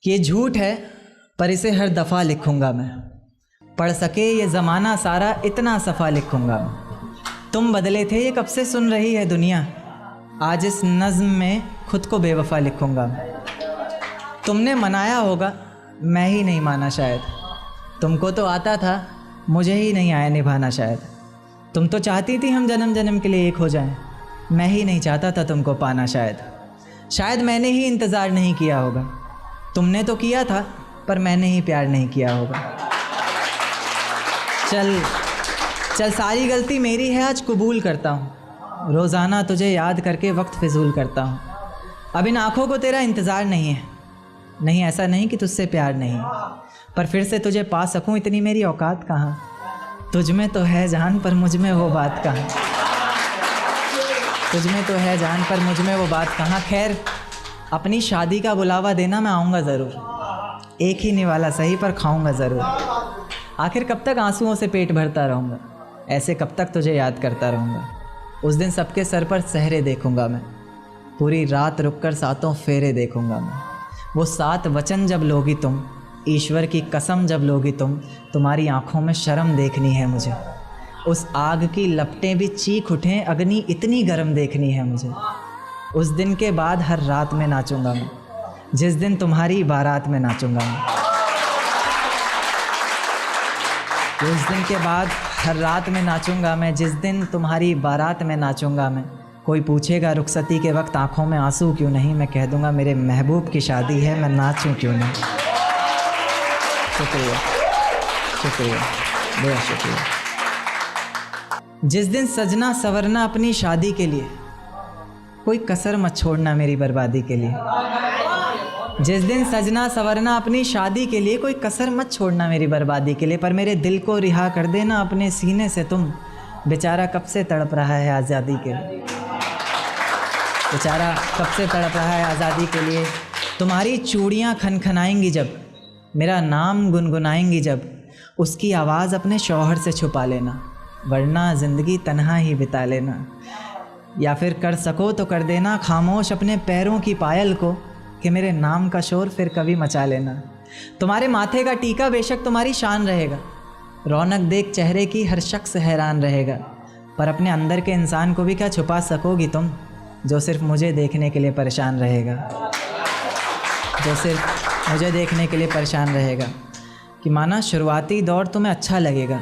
कि ये झूठ है पर इसे हर दफ़ा लिखूंगा मैं, पढ़ सके ये ज़माना सारा इतना सफ़ा लिखूंगा मैं। तुम बदले थे ये कब से सुन रही है दुनिया, आज इस नज़्म में खुद को बेवफा लिखूंगा मैं। तुमने मनाया होगा मैं ही नहीं माना शायद, तुमको तो आता था मुझे ही नहीं आया निभाना शायद। तुम तो चाहती थी हम जन्म जन्म के लिए एक हो जाएं, मैं ही नहीं चाहता था तुमको पाना शायद मैंने ही इंतज़ार नहीं किया होगा। तुमने तो किया था पर मैंने ही प्यार नहीं किया होगा। चल सारी गलती मेरी है, आज कबूल करता हूँ। रोज़ाना तुझे याद करके वक्त फिजूल करता हूँ। अब इन आँखों को तेरा इंतज़ार नहीं है, नहीं ऐसा नहीं कि तुझसे प्यार नहीं, पर फिर से तुझे पा सकूँ इतनी मेरी औकात कहाँ। तुझ में तो है जान पर मुझ में वो बात कहाँ, तुझ में तो है जान पर मुझ में वो बात कहाँ। खैर अपनी शादी का बुलावा देना, मैं आऊँगा ज़रूर। एक ही निवाला सही पर खाऊँगा ज़रूर। आखिर कब तक आंसुओं से पेट भरता रहूँगा, ऐसे कब तक तुझे याद करता रहूँगा। उस दिन सबके सर पर सहरे देखूँगा मैं, पूरी रात रुककर सातों फेरे देखूँगा मैं। वो 7 वचन जब लोगी तुम, ईश्वर की कसम जब लोगी तुम, तुम्हारी आँखों में शर्म देखनी है मुझे। उस आग की लपटें भी चीख उठें, अग्नि इतनी गर्म देखनी है मुझे। उस दिन के बाद हर रात में नाचूंगा मैं, जिस दिन तुम्हारी बारात में नाचूंगा मैं। उस दिन के बाद हर रात में नाचूंगा मैं, जिस दिन तुम्हारी बारात में नाचूंगा मैं। कोई पूछेगा रुखसती के वक्त आंखों में आंसू क्यों नहीं, मैं कह दूंगा मेरे महबूब की शादी है, मैं नाचूं क्यों नहीं। शुक्रिया शुक्रिया बड़ा शुक्रिया। जिस दिन सजना सवरना अपनी शादी के लिए, कोई कसर मत छोड़ना मेरी बर्बादी के लिए। जिस दिन सजना सवरना अपनी शादी के लिए, कोई कसर मत छोड़ना मेरी बर्बादी के लिए। पर मेरे दिल को रिहा कर देना अपने सीने से तुम, बेचारा कब से तड़प रहा है आज़ादी के लिए। बेचारा कब से तड़प रहा है आज़ादी के लिए। तुम्हारी चूड़ियाँ खनखनाएंगी जब, मेरा नाम गुनगुनाएंगी जब, उसकी आवाज़ अपने शौहर से छुपा लेना, वरना ज़िंदगी तन्हा ही बिता लेना। या फिर कर सको तो कर देना खामोश अपने पैरों की पायल को, कि मेरे नाम का शोर फिर कभी मचा लेना। तुम्हारे माथे का टीका बेशक तुम्हारी शान रहेगा, रौनक देख चेहरे की हर शख्स हैरान रहेगा। पर अपने अंदर के इंसान को भी क्या छुपा सकोगी तुम, जो सिर्फ मुझे देखने के लिए परेशान रहेगा, जो सिर्फ मुझे देखने के लिए परेशान रहेगा। कि माना शुरुआती दौर तुम्हें अच्छा लगेगा,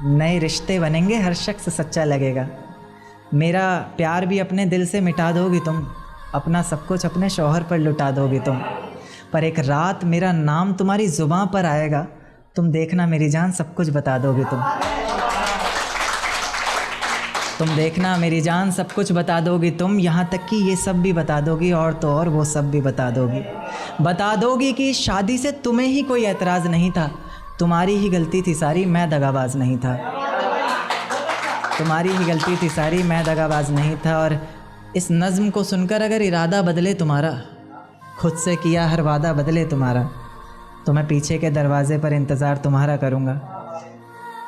नए रिश्ते बनेंगे हर शख्स सच्चा लगेगा। मेरा प्यार भी अपने दिल से मिटा दोगी तुम, अपना सब कुछ अपने शौहर पर लुटा दोगी तुम। पर एक रात मेरा नाम तुम्हारी ज़ुबां पर आएगा, तुम देखना मेरी जान सब कुछ बता दोगी तुम देखना मेरी जान सब कुछ बता दोगी तुम। यहाँ तक कि ये सब भी बता दोगी, और तो और वो सब भी बता दोगी कि शादी से तुम्हें ही कोई एतराज़ नहीं था, तुम्हारी ही गलती थी सारी, मैं दगाबाज नहीं था। तुम्हारी ही गलती थी सारी, मैं दगाबाज नहीं था। और इस नज़्म को सुनकर अगर इरादा बदले तुम्हारा, खुद से किया हर वादा बदले तुम्हारा, तो मैं पीछे के दरवाज़े पर इंतज़ार तुम्हारा करूँगा।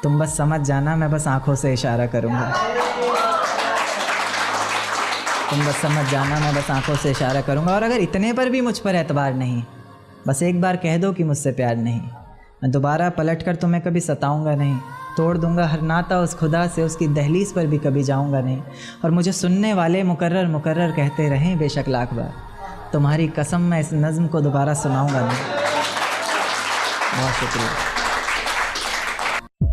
तुम बस समझ जाना, मैं बस आँखों से इशारा करूँगा। तुम बस समझ जाना, मैं बस आँखों से इशारा करूँगा। और अगर इतने पर भी मुझ पर एतबार नहीं, बस एक बार कह दो कि मुझसे प्यार नहीं, मैं दोबारा पलटकर तुम्हें कभी सताऊँगा नहीं। तोड़ दूंगा हर नाता उस खुदा से, उसकी दहलीज़ पर भी कभी जाऊंगा नहीं। और मुझे सुनने वाले मुकर्रर मुकर्रर कहते रहें बेशक लाख बार, तुम्हारी कसम मैं इस नज़्म को दोबारा सुनाऊंगा नहीं। बहुत शुक्रिया।